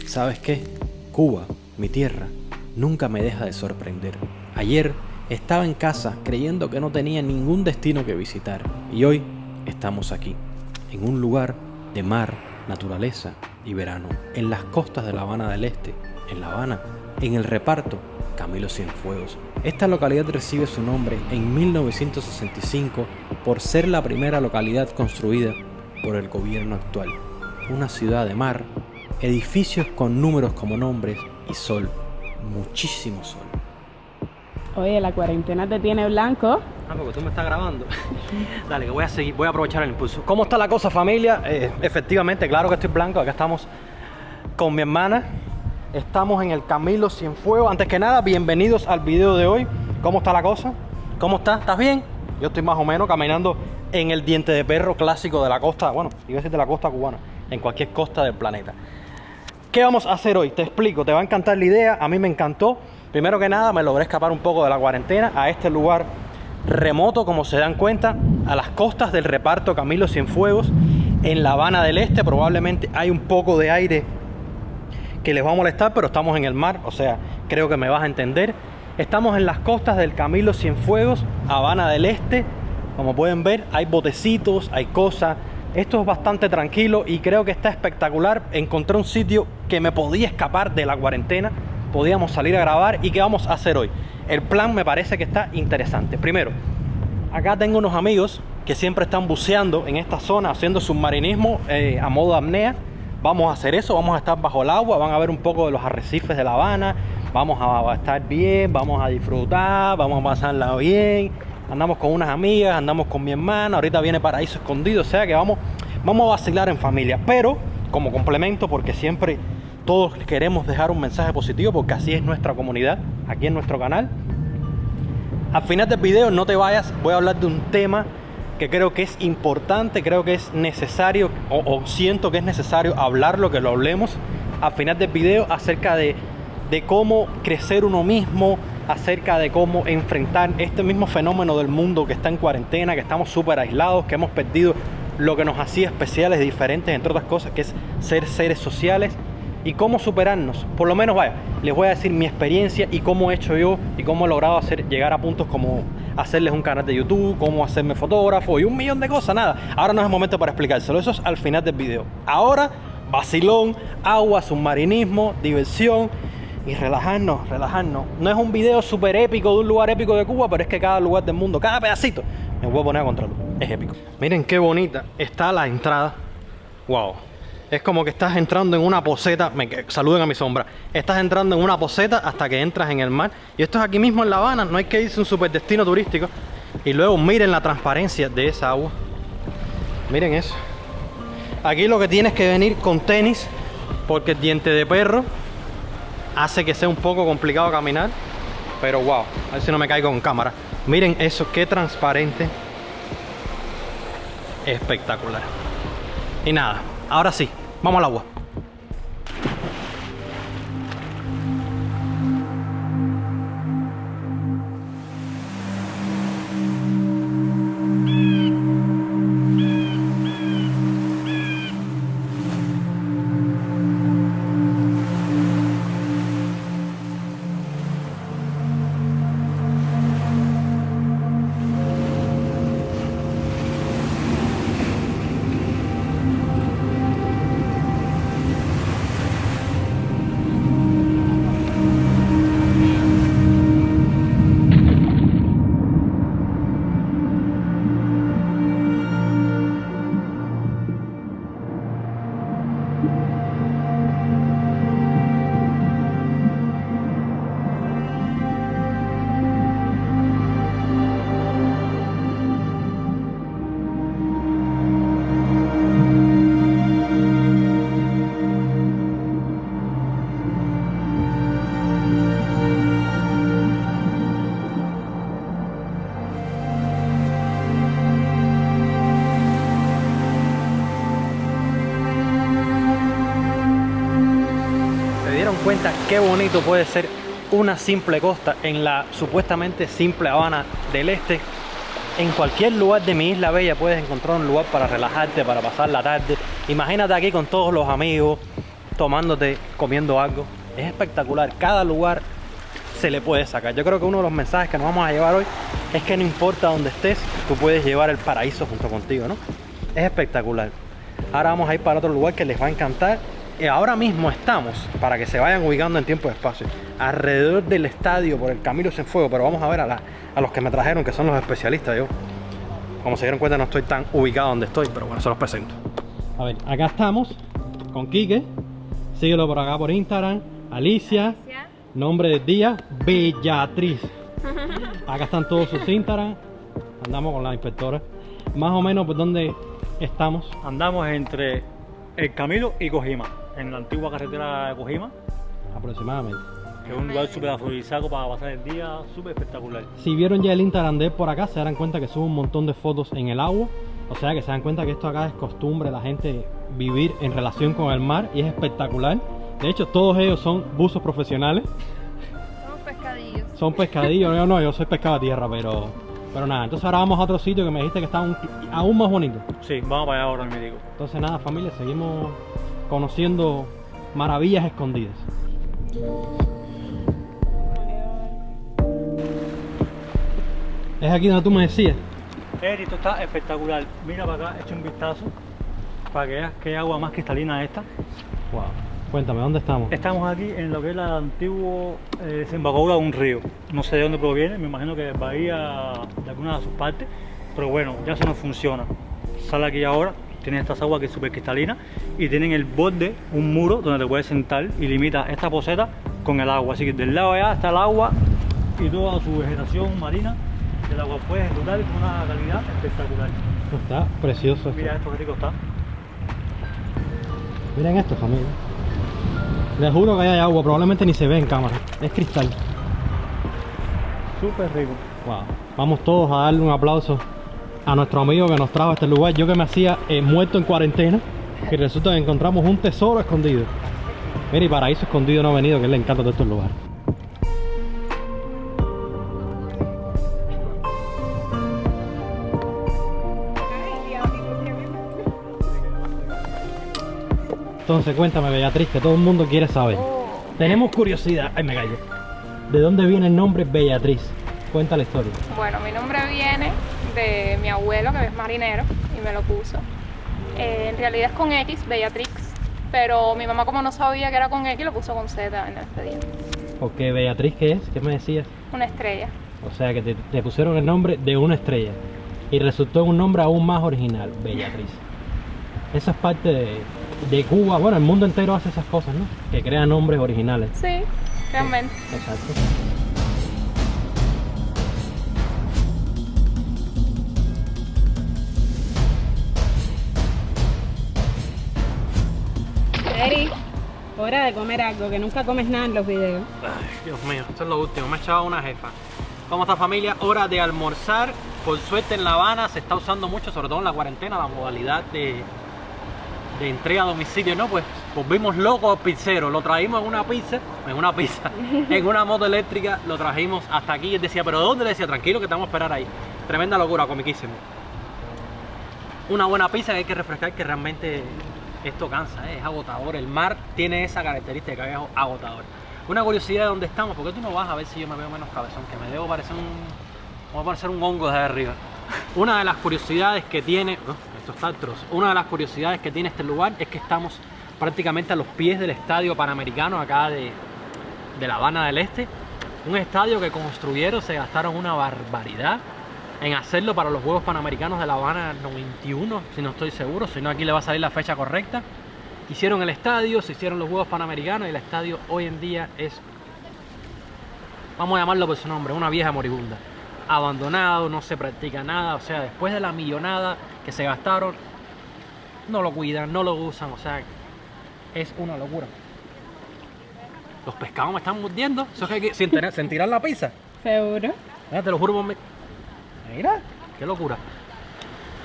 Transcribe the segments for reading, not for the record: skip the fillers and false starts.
¿Sabes qué? Cuba, mi tierra, nunca me deja de sorprender. Ayer estaba en casa creyendo que no tenía ningún destino que visitar y hoy estamos aquí, en un lugar de mar, naturaleza y verano, en las costas de La Habana del Este, en La Habana, en el reparto Camilo Cienfuegos. Esta localidad recibe su nombre en 1965 por ser la primera localidad construida por el gobierno actual. Una ciudad de mar, edificios con números como nombres y sol, muchísimo sol. Oye, la cuarentena te tiene blanco. Ah, porque tú me estás grabando. Dale, que voy a seguir, voy a aprovechar el impulso. ¿Cómo está la cosa, familia? Efectivamente, claro que estoy blanco. Acá estamos con mi hermana. Estamos en el Camilo Cienfuegos. Antes que nada, bienvenidos al video de hoy. ¿Cómo está la cosa? ¿Cómo estás? ¿Estás bien? Yo estoy más o menos caminando en el diente de perro clásico de la costa, bueno, iba a decir de la costa cubana, en cualquier costa del planeta. ¿Qué vamos a hacer hoy? Te explico, te va a encantar la idea, a mí me encantó. Primero que nada, me logré escapar un poco de la cuarentena a este lugar remoto, como se dan cuenta, a las costas del reparto Camilo Cienfuegos, en La Habana del Este. Probablemente hay un poco de aire que les va a molestar, pero estamos en el mar, o sea, creo que me vas a entender. Estamos en las costas del Camilo Cienfuegos, Habana del Este. Como pueden ver, hay botecitos, hay cosas. Esto es bastante tranquilo y creo que está espectacular. Encontré un sitio que me podía escapar de la cuarentena, podíamos salir a grabar. ¿Y qué vamos a hacer hoy? El plan me parece que está interesante. Primero, acá tengo unos amigos que siempre están buceando en esta zona, haciendo submarinismo a modo apnea. Vamos a hacer eso, vamos a estar bajo el agua, van a ver un poco de los arrecifes de La Habana. Vamos a estar bien, vamos a disfrutar, vamos a pasarla bien. Andamos con unas amigas, andamos con mi hermana, ahorita viene Paraíso Escondido, o sea que vamos a vacilar en familia. Pero como complemento, porque siempre todos queremos dejar un mensaje positivo, porque así es nuestra comunidad, aquí en nuestro canal. Al final del video, no te vayas, voy a hablar de un tema que creo que es importante, creo que es necesario, o siento que es necesario hablarlo, que lo hablemos al final del video, acerca de cómo crecer uno mismo, acerca de cómo enfrentar este mismo fenómeno del mundo que está en cuarentena, que estamos súper aislados, que hemos perdido lo que nos hacía especiales, diferentes, entre otras cosas, que es ser seres sociales, y cómo superarnos. Por lo menos, vaya, les voy a decir mi experiencia y cómo he hecho yo y cómo he logrado llegar a puntos como hacerles un canal de YouTube, cómo hacerme fotógrafo y un millón de cosas. Nada, ahora no es el momento para explicárselo, eso es al final del video. Ahora, vacilón, agua, submarinismo, diversión y relajarnos. No es un video súper épico de un lugar épico de Cuba, pero es que cada lugar del mundo, cada pedacito, me voy a poner a contraluz, es épico. Miren qué bonita está la entrada. Wow, es como que estás entrando en una poseta. Saluden a mi sombra. Estás entrando en una poseta hasta que entras en el mar. Y esto es aquí mismo en La Habana, no hay que irse a un super destino turístico. Y luego miren la transparencia de esa agua. Miren eso. Aquí lo que tienes que venir con tenis, porque el diente de perro hace que sea un poco complicado caminar. Pero wow, a ver si no me caigo con cámara. Miren eso, qué transparente. Espectacular. Y nada, ahora sí, vamos al agua. dieron cuenta qué bonito puede ser una simple costa en la supuestamente simple Habana del Este? En cualquier lugar de mi isla bella puedes encontrar un lugar para relajarte, para pasar la tarde. Imagínate aquí con todos los amigos, tomándote, comiendo algo. Es espectacular. Cada lugar se le puede sacar. Yo creo que uno de los mensajes que nos vamos a llevar hoy es que no importa dónde estés, tú puedes llevar el paraíso junto contigo, ¿no? Es espectacular. Ahora vamos a ir para otro lugar que les va a encantar. Ahora mismo estamos, para que se vayan ubicando en tiempo y espacio, alrededor del estadio por el Camilo Cienfuegos, pero vamos a ver a los que me trajeron, que son los especialistas. Yo, como se dieron cuenta, no estoy tan ubicado donde estoy, pero bueno, se los presento. A ver, acá estamos con Quique. Síguelo por acá por Instagram. Alicia. Nombre del día, Bellatriz. Acá están todos sus Instagram. Andamos con la inspectora. Más o menos por dónde estamos. Andamos entre el Camilo y Cojima, en la antigua carretera de Cojima, Aproximadamente. que es un lugar súper afrodisíaco para pasar el día, súper espectacular. Si vieron ya el Instagram de él por acá, se darán cuenta que sube un montón de fotos en el agua. O sea que se dan cuenta que esto acá es costumbre de la gente vivir en relación con el mar y es espectacular. De hecho, todos ellos son buzos profesionales. Somos pescadillos. Son pescadillos. Yo soy pescado a tierra, pero nada. Entonces ahora vamos a otro sitio que me dijiste que está aún más bonito. Sí, vamos para allá ahora, me digo. Entonces nada, familia, seguimos conociendo maravillas escondidas. Es aquí donde tú me decías. Esto está espectacular. Mira para acá, echa un vistazo para que veas qué agua más cristalina es esta. Wow. Cuéntame, ¿dónde estamos? Estamos aquí en lo que es la antigua desembocadura de un río. No sé de dónde proviene, me imagino que de Bahía, de alguna de sus partes, pero bueno, ya eso no funciona. Sale aquí ahora, tienen estas aguas que es súper cristalina y tienen el borde, un muro donde te puedes sentar y limita esta poseta con el agua. Así que del lado de allá está el agua y toda su vegetación marina. El agua puedes disfrutar con una calidad espectacular. Está precioso esto. Mira esto que rico está. Miren esto, familia. Les juro que ahí hay agua, probablemente ni se ve en cámara. Es cristal. Súper rico. Wow. Vamos todos a darle un aplauso a nuestro amigo que nos trajo a este lugar. Yo que me hacía muerto en cuarentena y resulta que encontramos un tesoro escondido. Mira, y paraíso escondido no ha venido, que le encanta de estos lugares. Entonces cuéntame, Bellatriz, que todo el mundo quiere saber. Tenemos curiosidad. Ay, me callo. ¿De dónde viene el nombre Bellatriz? Cuenta la historia. Bueno, mi nombre viene de mi abuelo, que es marinero, y me lo puso. En realidad es con X, Bellatrix, pero mi mamá, como no sabía que era con X, lo puso con Z en el expediente. Porque Bellatriz, ¿qué es? ¿Qué me decías? Una estrella. O sea que te pusieron el nombre de una estrella y resultó en un nombre aún más original, Bellatriz. Esa es parte de Cuba. Bueno, el mundo entero hace esas cosas, ¿no? Que crea nombres originales. Sí, realmente. Exacto. Eri, hora de comer algo, que nunca comes nada en los videos. Ay, Dios mío, esto es lo último. Me ha echado una jefa. ¿Cómo está, familia? Hora de almorzar. Por suerte en La Habana se está usando mucho, sobre todo en la cuarentena, la modalidad de entrega a domicilio, ¿no? Pues volvimos locos pizzeros. Lo trajimos en una pizza, en una moto eléctrica, lo trajimos hasta aquí. Y él decía, ¿pero dónde? Le decía, tranquilo que te vamos a esperar ahí. Tremenda locura, comiquísimo. Una buena pizza que hay que refrescar, que realmente esto cansa, es agotador. El mar tiene esa característica que es agotador. Una curiosidad de dónde estamos, porque tú no vas a ver si yo me veo menos cabezón, que me debo parecer un hongo desde arriba. Una de las curiosidades que tiene, esto está atroz. Una de las curiosidades que tiene este lugar es que estamos prácticamente a los pies del Estadio Panamericano acá de La Habana del Este. Un estadio que construyeron, se gastaron una barbaridad en hacerlo para los Juegos Panamericanos de La Habana 91, si no estoy seguro, si no aquí le va a salir la fecha correcta. Hicieron el estadio, se hicieron los Juegos Panamericanos y el estadio hoy en día es, vamos a llamarlo por su nombre, una vieja moribunda. Abandonado, no se practica nada, o sea, después de la millonada que se gastaron, no lo cuidan, no lo usan, o sea, es una locura. Los pescados me están mordiendo, eso es que sin tirar la pizza. ¿Seguro? Te lo juro por mí. Mira, qué locura.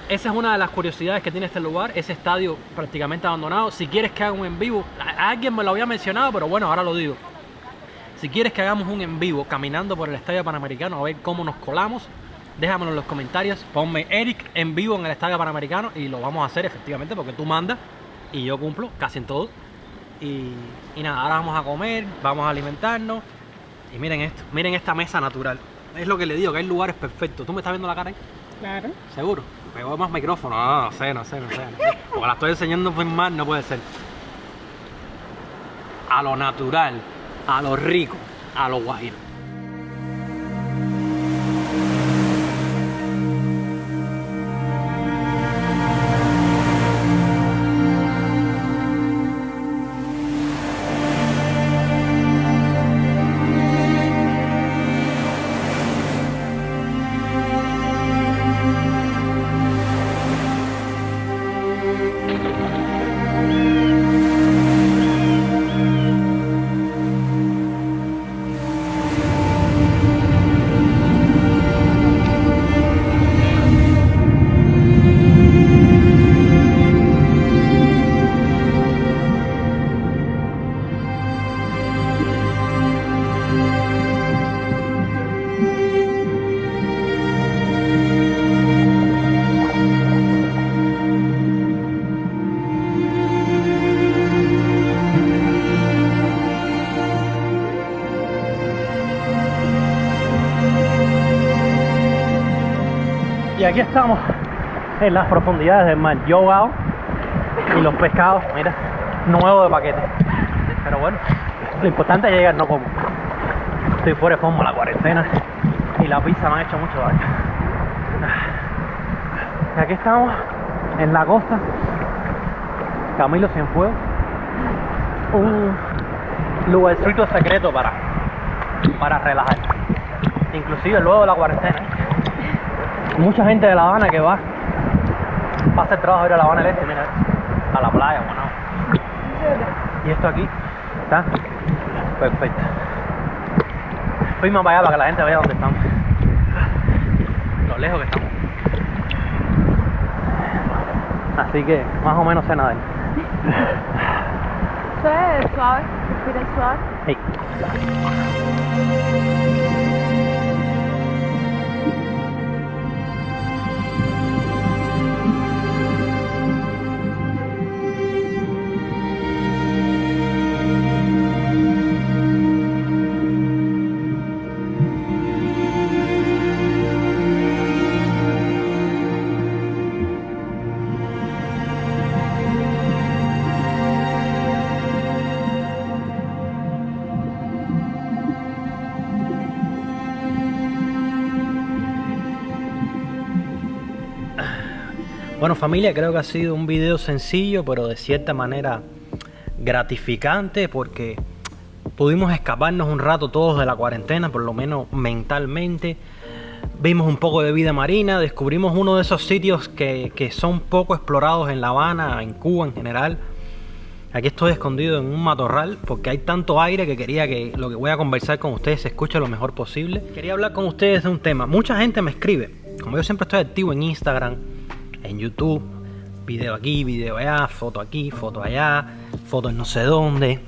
esa es una de las curiosidades que tiene este lugar, ese estadio prácticamente abandonado. Si quieres que haga un en vivo, alguien me lo había mencionado, pero bueno, ahora lo digo. Si quieres que hagamos un en vivo caminando por el Estadio Panamericano a ver cómo nos colamos, déjamelo en los comentarios, ponme Eric en vivo en el Estadio Panamericano y lo vamos a hacer efectivamente porque tú mandas y yo cumplo casi en todo. Y nada, ahora vamos a comer, vamos a alimentarnos y miren esto, miren esta mesa natural. Es lo que le digo, que hay lugares perfectos. ¿Tú me estás viendo la cara ahí? Claro. ¿Seguro? Me voy más micrófono. No sé. Porque la estoy enseñando muy mal, no puede ser. A lo natural, a lo rico, a lo guajiro. Y aquí estamos en las profundidades del mar. Yo ahogado y los pescados, mira, nuevos de paquete. Pero bueno, lo importante es llegar, no como. Estoy fuera de forma, la cuarentena y la pizza me han hecho mucho daño. Y aquí estamos en la costa, Camilo Cienfuegos, un lugarcito secreto para relajar, inclusive luego de la cuarentena. Mucha gente de La Habana que va a hacer trabajo a ir a La Habana del Este, mira, a la playa, bueno. Y esto aquí está perfecto. Fui más para allá para que la gente vea dónde estamos, lo lejos que estamos. Así que más o menos sé nadar. Suave, suave, respira suave. Hey. Bueno, familia, creo que ha sido un video sencillo, pero de cierta manera gratificante, porque pudimos escaparnos un rato todos de la cuarentena, por lo menos mentalmente. Vimos un poco de vida marina, descubrimos uno de esos sitios que son poco explorados en La Habana, en Cuba en general. Aquí estoy escondido en un matorral porque hay tanto aire que quería que lo que voy a conversar con ustedes se escuche lo mejor posible. Quería hablar con ustedes de un tema. Mucha gente me escribe, como yo siempre estoy activo en Instagram, en YouTube, video aquí, video allá, foto aquí, foto allá, foto en no sé dónde.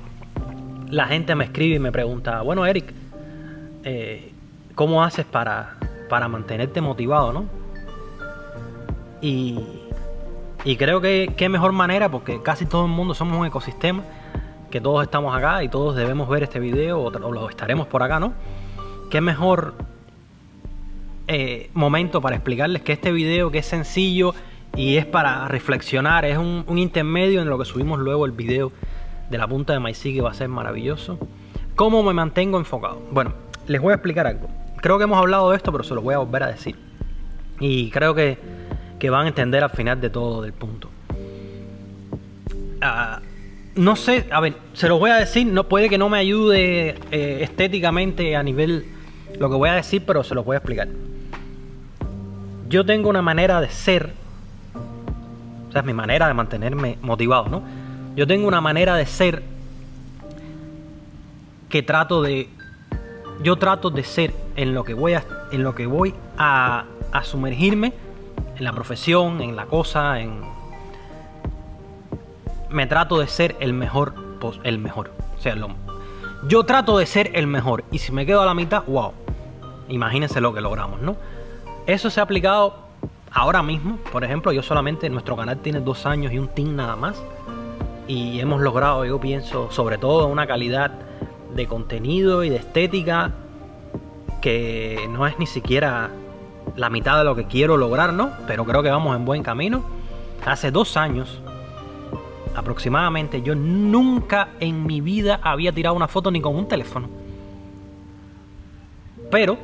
La gente me escribe y me pregunta, bueno, Eric, ¿cómo haces para mantenerte motivado, no? Y creo que qué mejor manera, porque casi todo el mundo somos un ecosistema, que todos estamos acá y todos debemos ver este video o lo estaremos por acá, ¿no? Qué mejor momento para explicarles que este video, que es sencillo y es para reflexionar, es un intermedio en lo que subimos luego el video de la punta de Maicí, que va a ser maravilloso. ¿Cómo me mantengo enfocado? Bueno, les voy a explicar algo. Creo que hemos hablado de esto, pero se lo voy a volver a decir. Y creo que van a entender al final de todo del punto. No sé, a ver, se lo voy a decir, no puede que no me ayude estéticamente a nivel lo que voy a decir, pero se lo voy a explicar. Yo tengo una manera de ser, o sea, es mi manera de mantenerme motivado, ¿no? Yo tengo una manera de ser que trato de ser en lo que voy a sumergirme, en la profesión, en la cosa, me trato de ser el mejor. O sea, yo trato de ser el mejor. Y si me quedo a la mitad, wow. Imagínense lo que logramos, ¿no? Eso se ha aplicado ahora mismo. Por ejemplo, nuestro canal tiene 2 años y un team nada más. Y hemos logrado, yo pienso, sobre todo una calidad de contenido y de estética que no es ni siquiera la mitad de lo que quiero lograr, ¿no? Pero creo que vamos en buen camino. Hace 2 años aproximadamente yo nunca en mi vida había tirado una foto ni con un teléfono. Pero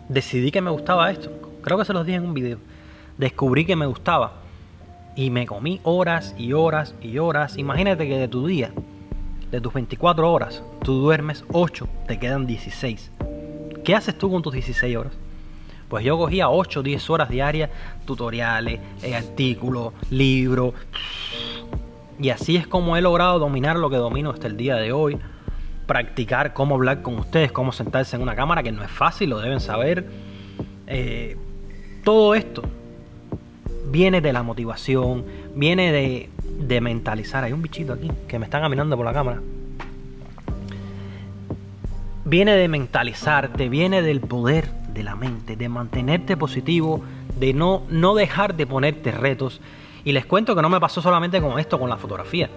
decidí que me gustaba esto. Creo que se los dije en un video. Descubrí que me gustaba y me comí horas y horas y horas. Imagínate que de tu día, de tus 24 horas, tú duermes 8, te quedan 16. ¿Qué haces tú con tus 16 horas? Pues yo cogía 8 o 10 horas diarias, tutoriales, artículos, libros. Y así es como he logrado dominar lo que domino hasta el día de hoy. Practicar cómo hablar con ustedes, cómo sentarse en una cámara, que no es fácil, lo deben saber. Todo esto viene de la motivación, viene de mentalizar. Hay un bichito aquí que me está caminando por la cámara. Viene de mentalizarte, viene del poder de la mente, de mantenerte positivo, de no dejar de ponerte retos. Y les cuento que no me pasó solamente con esto, con la fotografía.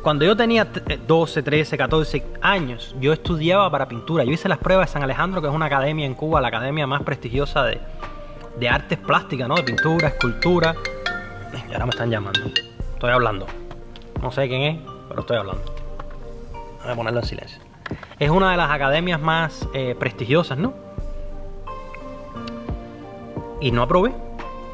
Cuando yo tenía 12, 13, 14 años, yo estudiaba para pintura. Yo hice las pruebas de San Alejandro, que es una academia en Cuba, la academia más prestigiosa de artes plásticas, ¿no? De pintura, escultura. Y ahora me están llamando. Estoy hablando. No sé quién es, pero estoy hablando. Voy a ponerlo en silencio. Es una de las academias más prestigiosas, ¿no? Y no aprobé.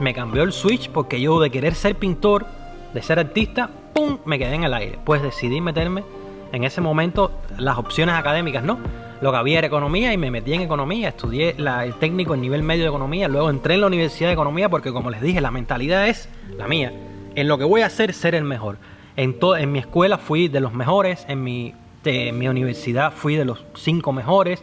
Me cambió el switch porque yo, de querer ser pintor, de ser artista, ¡pum!, me quedé en el aire. Pues decidí meterme en ese momento las opciones académicas, ¿no? Lo que había era economía y me metí en economía. Estudié el técnico en nivel medio de economía. Luego entré en la universidad de economía porque, como les dije, la mentalidad es la mía. En lo que voy a hacer, ser el mejor. En mi escuela fui de los mejores. En mi universidad fui de los 5 mejores.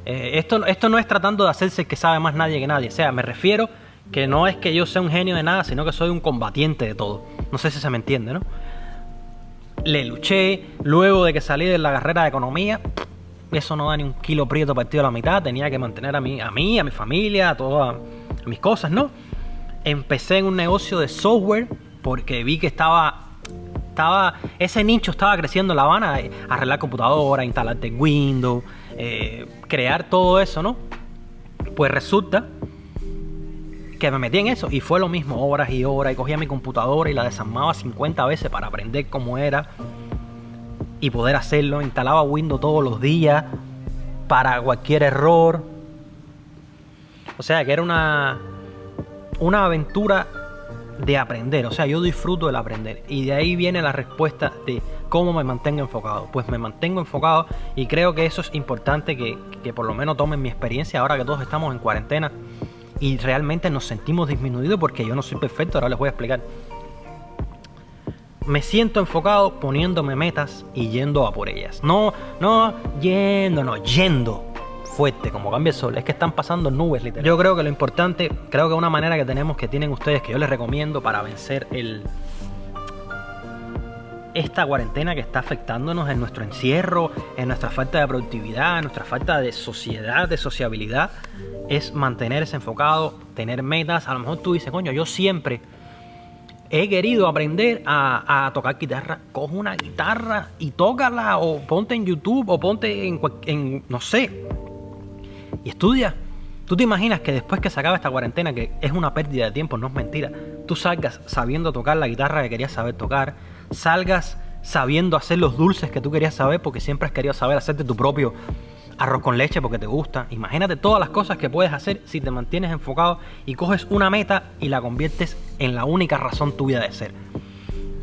Esto no es tratando de hacerse el que sabe más nadie que nadie. O sea, me refiero que no es que yo sea un genio de nada, sino que soy un combatiente de todo. No sé si se me entiende, ¿no? Le luché. Luego de que salí de la carrera de economía, eso no da ni un kilo prieto partido a la mitad. Tenía que mantener a mí, a mi familia, a todas mis cosas, ¿no? Empecé en un negocio de software porque vi que ese nicho estaba creciendo en La Habana. Arreglar computadoras, instalarte Windows, crear todo eso, ¿no? Pues resulta que me metí en eso y fue lo mismo, horas y horas, y cogía mi computadora y la desarmaba 50 veces para aprender cómo era y poder hacerlo. Instalaba Windows todos los días para cualquier error. O sea que era una aventura de aprender. O sea, yo disfruto del aprender, y de ahí viene la respuesta de cómo me mantengo enfocado. Pues me mantengo enfocado, y creo que eso es importante, que por lo menos tomen mi experiencia ahora que todos estamos en cuarentena y realmente nos sentimos disminuidos, porque yo no soy perfecto. Ahora les voy a explicar. Me siento enfocado poniéndome metas y yendo a por ellas. Yendo fuerte, como cambia el sol. Es que están pasando nubes, literal. Yo creo que lo importante, creo que una manera que tienen ustedes, que yo les recomiendo para vencer esta cuarentena que está afectándonos en nuestro encierro, en nuestra falta de productividad, en nuestra falta de sociedad, de sociabilidad, es mantenerse enfocado, tener metas. A lo mejor tú dices, coño, yo siempre he querido aprender a tocar guitarra. Coge una guitarra y tócala, o ponte en YouTube, o ponte en no sé, y estudia. ¿Tú te imaginas que después que se acabe esta cuarentena, que es una pérdida de tiempo, no es mentira, tú salgas sabiendo tocar la guitarra que querías saber tocar, salgas sabiendo hacer los dulces que tú querías saber porque siempre has querido saber hacerte tu propio arroz con leche porque te gusta? Imagínate todas las cosas que puedes hacer si te mantienes enfocado y coges una meta y la conviertes en la única razón tuya de ser.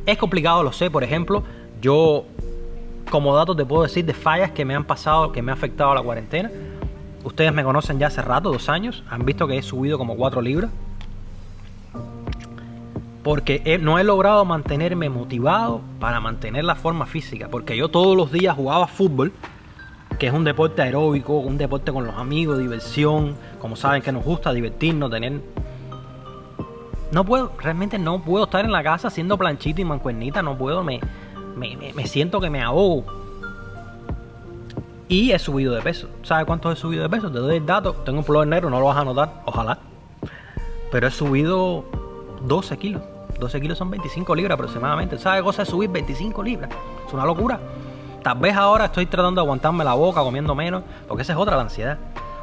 Es complicado, lo sé. Por ejemplo, yo como dato te puedo decir de fallas que me han pasado, que me ha afectado la cuarentena. Ustedes me conocen ya hace rato, 2 años. Han visto que he subido como 4 libras. Porque no he logrado mantenerme motivado para mantener la forma física. Porque yo todos los días jugaba fútbol, porque es un deporte aeróbico, un deporte con los amigos, diversión, como saben que nos gusta divertirnos, tener... No puedo, realmente no puedo estar en la casa haciendo planchita y mancuernita, no puedo, me siento que me ahogo. Y he subido de peso. ¿Sabes cuánto he subido de peso? Te doy el dato, tengo un pullover negro, no lo vas a notar, ojalá. Pero he subido 12 kilos. 12 kilos son 25 libras aproximadamente. ¿Sabes qué cosa es subir 25 libras? Es una locura. Tal vez ahora estoy tratando de aguantarme la boca, comiendo menos, porque esa es otra, la ansiedad.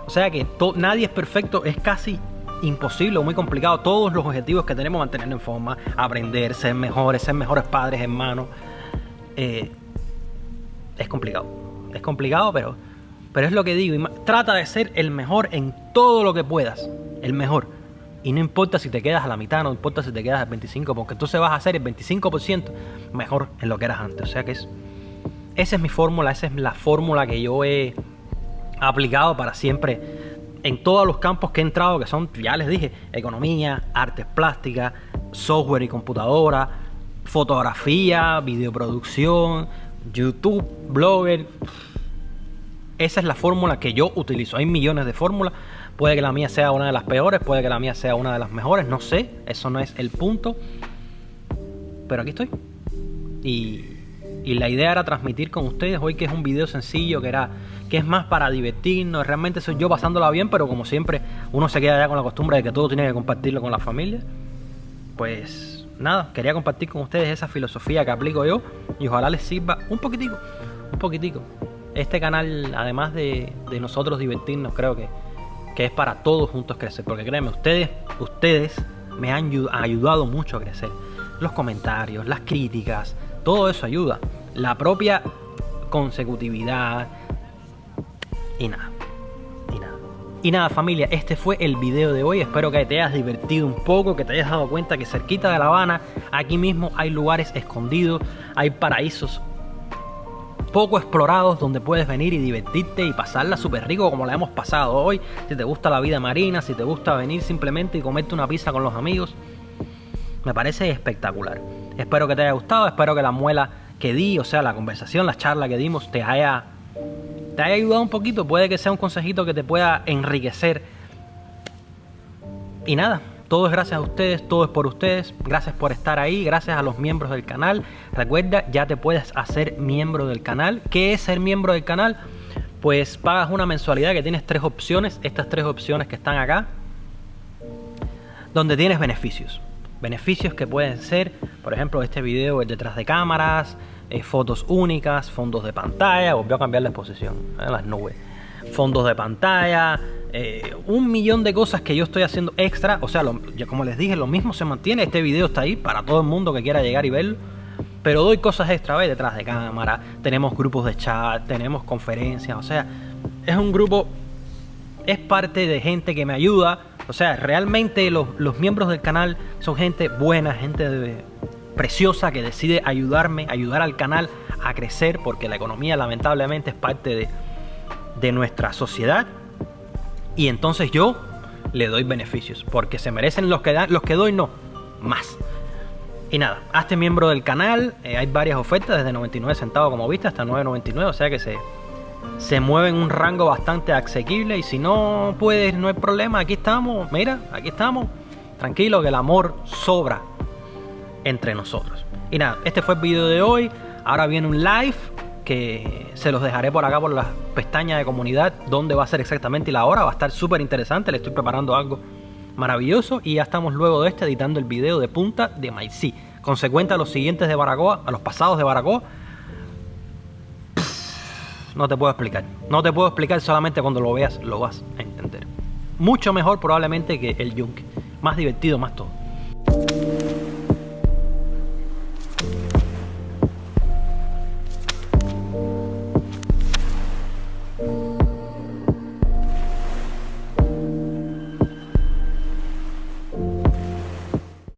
O sea que nadie es perfecto, es casi imposible o muy complicado. Todos los objetivos que tenemos, mantener en forma, aprender, ser mejores padres, hermanos. Es complicado. Es complicado, pero es lo que digo. Trata de ser el mejor en todo lo que puedas. El mejor. Y no importa si te quedas a la mitad, no importa si te quedas al 25%, porque entonces vas a ser el 25% mejor en lo que eras antes. O sea que esa es mi fórmula, esa es la fórmula que yo he aplicado para siempre en todos los campos que he entrado, que son, ya les dije, economía, artes plásticas, software y computadora, fotografía, videoproducción, YouTube, blogger. Esa es la fórmula que yo utilizo. Hay millones de fórmulas. Puede que la mía sea una de las peores, puede que la mía sea una de las mejores, no sé, eso no es el punto. Pero aquí estoy. Y la idea era transmitir con ustedes hoy, que es un video sencillo, que es más para divertirnos. Realmente soy yo pasándola bien, pero como siempre uno se queda ya con la costumbre de que todo tiene que compartirlo con la familia. Pues nada, quería compartir con ustedes esa filosofía que aplico yo y ojalá les sirva un poquitico. Este canal, además de nosotros divertirnos, creo que es para todos juntos crecer, porque créanme, ustedes me han ayudado mucho a crecer. Los comentarios, las críticas, todo eso ayuda. La propia consecutividad y nada, familia, este fue el video de hoy. Espero que te hayas divertido un poco, que te hayas dado cuenta que cerquita de La Habana, aquí mismo hay lugares escondidos, hay paraísos poco explorados donde puedes venir y divertirte y pasarla súper rico como la hemos pasado hoy. Si te gusta la vida marina, si te gusta venir simplemente y comerte una pizza con los amigos, me parece espectacular. Espero que te haya gustado, espero que la muela que di, o sea, la conversación, la charla que dimos, te haya ayudado un poquito. Puede que sea un consejito que te pueda enriquecer. Y nada, todo es gracias a ustedes, todo es por ustedes. Gracias por estar ahí, gracias a los miembros del canal. Recuerda, ya te puedes hacer miembro del canal. ¿Qué es ser miembro del canal? Pues pagas una mensualidad que tienes 3 opciones. Estas 3 opciones que están acá, donde tienes beneficios. Beneficios que pueden ser, por ejemplo, este video es detrás de cámaras, fotos únicas, fondos de pantalla. Volvió a cambiar la exposición en las nubes. Fondos de pantalla, 1.000.000 de cosas que yo estoy haciendo extra. O sea, como les dije, lo mismo se mantiene. Este video está ahí para todo el mundo que quiera llegar y verlo, pero doy cosas extra, ¿ves? Detrás de cámara, tenemos grupos de chat, tenemos conferencias. O sea, es un grupo, es parte de gente que me ayuda. O sea, realmente los miembros del canal son gente buena, gente preciosa que decide ayudar al canal a crecer, porque la economía lamentablemente es parte de nuestra sociedad. Y entonces yo le doy beneficios, porque se merecen los que doy, no, más. Y nada, hazte miembro del canal. Hay varias ofertas, desde 99 centavos como viste hasta 9.99, o sea que se mueve en un rango bastante asequible. Y si no puedes, no hay problema, aquí estamos, mira, aquí estamos, tranquilo, que el amor sobra entre nosotros. Y nada, este fue el video de hoy. Ahora viene un live que se los dejaré por acá por las pestañas de comunidad, donde va a ser exactamente la hora. Va a estar súper interesante, le estoy preparando algo maravilloso. Y ya estamos luego de editando el video de Punta de Maicí. Consecuente a los siguientes de Baracoa, a los pasados de Baracoa, no te puedo explicar. No te puedo explicar, solamente cuando lo veas lo vas a entender. Mucho mejor probablemente que el Yunque. Más divertido, más todo.